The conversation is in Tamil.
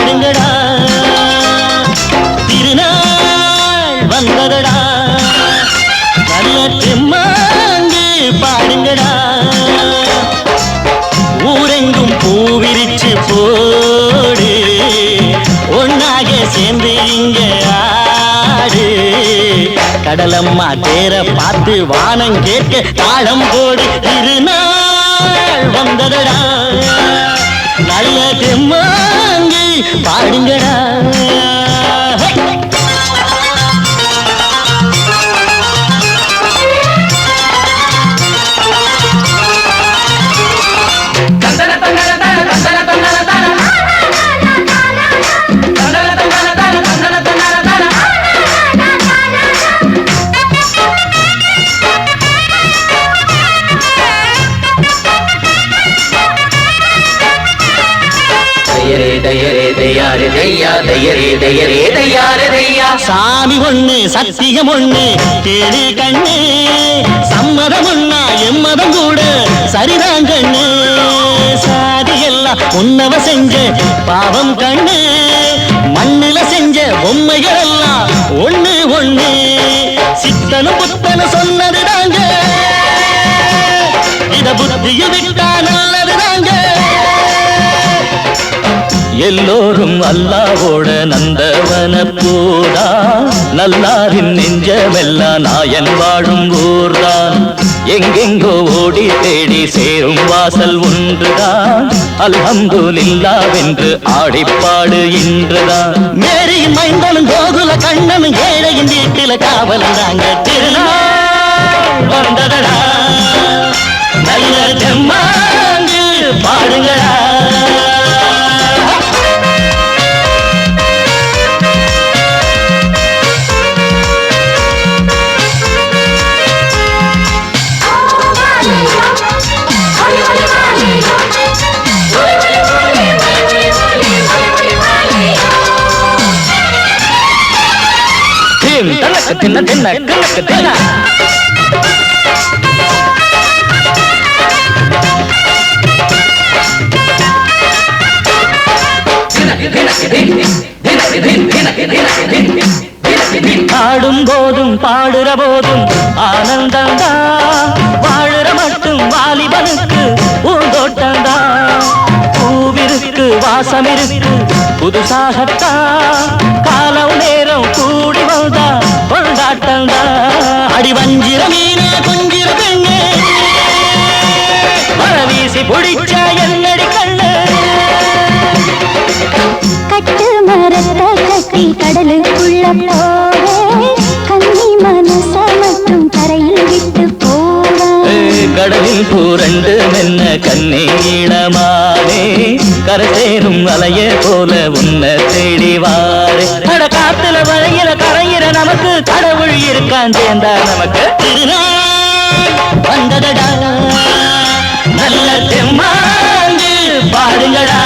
பாடுங்கடா திருநாள் வந்ததடா நல்ல தெம்மாங்கு பாடுங்கடா ஊரெங்கும் பூவிரிச்சு போடு ஒன்னாக சேர்ந்து இங்க ஆடு கடலம்மா தேர பார்த்து வானம் கேட்க தாளம் போடு திருநாள் வந்ததடா நல்ல தெம்மாங்கு பாடுங்கடா சாமி ஒண்ணு சத்தியம் ஒண்ணு கேடு கண்ணு சம்மதம் ஒண்ணா எம்மதம் கூட சரிதான் கண்ணு சாதி எல்லாம் உன்னவ செஞ்ச பாவம் கண்ணு மண்ணுல செஞ்ச பொம்மைகள் எல்லாம் ஒண்ணு ஒண்ணு சித்தனும் புத்தனும் சொன்னதுதாங்க இத புத்தியும் விட்டா நல்லதுதாங்க எல்லோரும் அல்லாவோட நந்தவன பூதா நல்லாரின் நெஞ்சமெல்லாம் நாயன் வாழும் ஊர்தான் எங்கெங்கோ ஓடி தேடி சேரும் வாசல் ஒன்றுதான் அல்ஹம்துலில்லாஹ்வென்று ஆடிப்பாடு இன்றுதான் மேரியின் மைந்தனும் கோகுல கண்ணனும் ஏழையின் வீட்டில காவலாங்க திருநாள் வந்ததடா நல்ல தெம்மாங்கு பாடுங்களா தின்ன தின்ன கிழக்கு தின்ன ஆடும் போதும் பாடுற போதும் ஆனந்தந்தா வாழுற மட்டும் வாலிபனுக்கு பூந்தோட்டந்தா பூவிருக்கு வாசம் இருக்கு புதுசாகத்தா காலம் நேரம் கூடி வந்தா கொண்டாட்டந்தா அடி வஞ்சிர மீனே கொஞ்சிர பெண்ணே மரவீசி பிடிச்ச என்னடி கண்ணு கட்டு மரத்தை கட்டி கடலுக்குள்ள போவே கண்ணி மனச மட்டும் தரையில் விட்டு போவே கடலில் பூரண்டு மென்ன கண்ணே இளமானே கரசேரும் அலைய போல உன்னை தேடி வாரே அட காத்துல வளையில கரையிற நமக்கு கடவுள் இருக்கான் சேர்ந்தா நமக்கு திருநாள் வந்ததடா நல்ல தெம்மாங்கு பாடுங்கடா